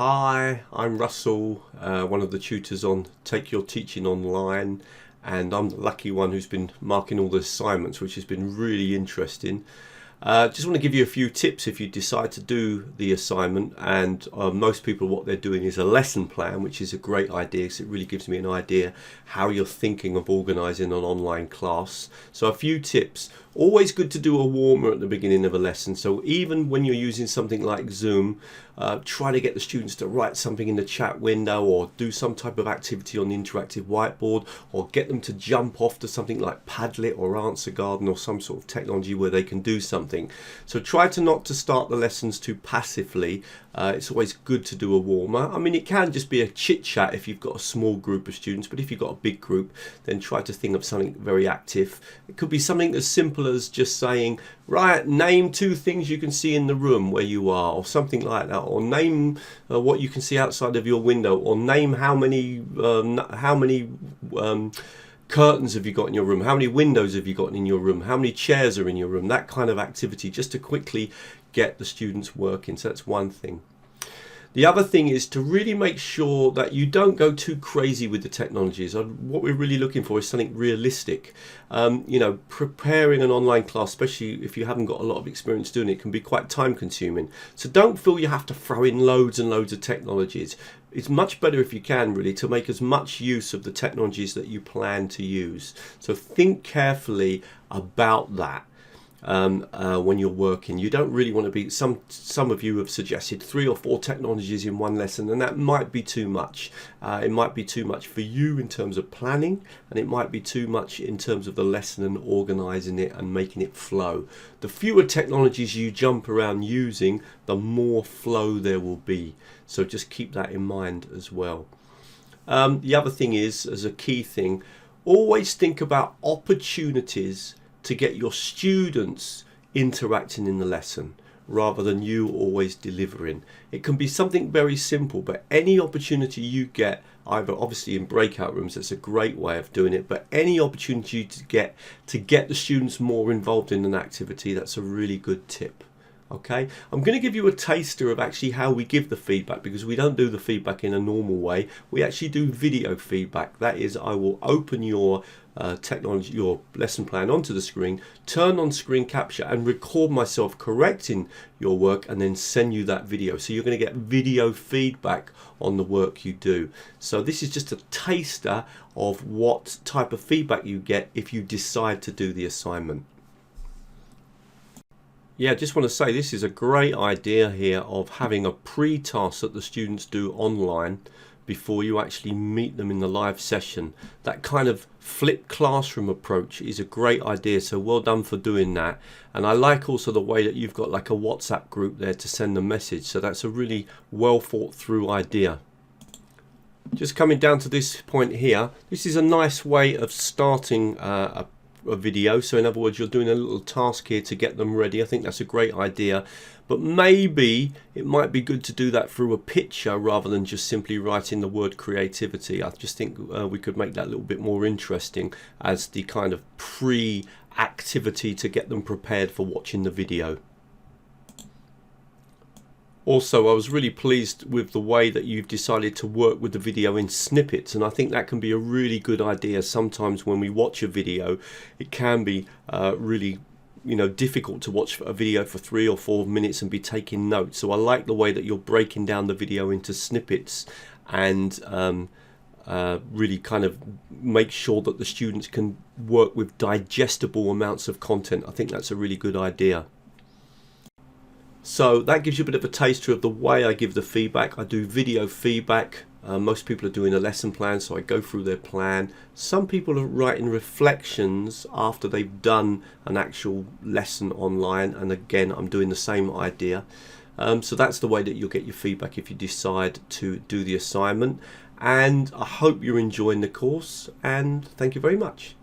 Hi, I'm Russell, one of the tutors on Take Your Teaching Online, and I'm the lucky one who's been marking all the assignments, which has been really interesting. Just want to give you a few tips if you decide to do the assignment, and most people what they're doing is a lesson plan, which is a great idea because it really gives me an idea how you're thinking of organising an online class. So a few tips. Always good to do a warmer at the beginning of a lesson. So even when you're using something like Zoom, try to get the students to write something in the chat window or do some type of activity on the interactive whiteboard, or get them to jump off to something like Padlet or Answer Garden or some sort of technology where they can do something. So try to not to start the lessons too passively. It's always good to do a warmer. I mean, it can just be a chit chat if you've got a small group of students, but if you've got a big group, then try to think of something very active. It could be something as simple as just saying, right, name 2 things you can see in the room where you are, or something like that, or name what you can see outside of your window, or name how many curtains have you got in your room, how many windows have you got in your room, how many chairs are in your room, that kind of activity, just to quickly get the students working. So that's one thing. The other thing is to really make sure that you don't go too crazy with the technologies. What we're really looking for is something realistic. Preparing an online class, especially if you haven't got a lot of experience doing it, can be quite time consuming. So don't feel you have to throw in loads and loads of technologies. It's much better if you can really to make as much use of the technologies that you plan to use. So think carefully about that. When you're working, you don't really want to be, some of you have suggested 3 or 4 technologies in one lesson, and that might be too much. It might be too much for you in terms of planning, and it might be too much in terms of the lesson and organizing it and making it flow. The fewer technologies you jump around using, the more flow there will be. So just keep that in mind as well. The other thing is, as a key thing, always think about opportunities to get your students interacting in the lesson rather than you always delivering. It can be something very simple, but any opportunity you get, either obviously in breakout rooms, that's a great way of doing it, but any opportunity to get the students more involved in an activity, that's a really good tip. Okay, I'm going to give you a taster of actually how we give the feedback, because we don't do the feedback in a normal way. We actually do video feedback. That is, I will open your technology, your lesson plan onto the screen, turn on screen capture and record myself correcting your work, and then send you that video. So you're going to get video feedback on the work you do. So this is just a taster of what type of feedback you get if you decide to do the assignment. Yeah, just want to say this is a great idea here of having a pre-task that the students do online before you actually meet them in the live session. That kind of flipped classroom approach is a great idea, so well done for doing that. And I like also the way that you've got like a WhatsApp group there to send the message, so that's a really well thought through idea. Just coming down to this point here, this is a nice way of starting a video. So in other words, you're doing a little task here to get them ready. I think that's a great idea, but maybe it might be good to do that through a picture rather than just simply writing the word creativity. I just think we could make that a little bit more interesting as the kind of pre-activity to get them prepared for watching the video. Also, I was really pleased with the way that you've decided to work with the video in snippets, and I think that can be a really good idea. Sometimes when we watch a video, it can be really difficult to watch a video for 3 or 4 minutes and be taking notes. So I like the way that you're breaking down the video into snippets and really kind of make sure that the students can work with digestible amounts of content. I think that's a really good idea. So that gives you a bit of a taster of the way I give the feedback. I do video feedback. Most people are doing a lesson plan, so I go through their plan. Some people are writing reflections after they've done an actual lesson online, and again I'm doing the same idea. So that's the way that you'll get your feedback if you decide to do the assignment. And I hope you're enjoying the course, and thank you very much.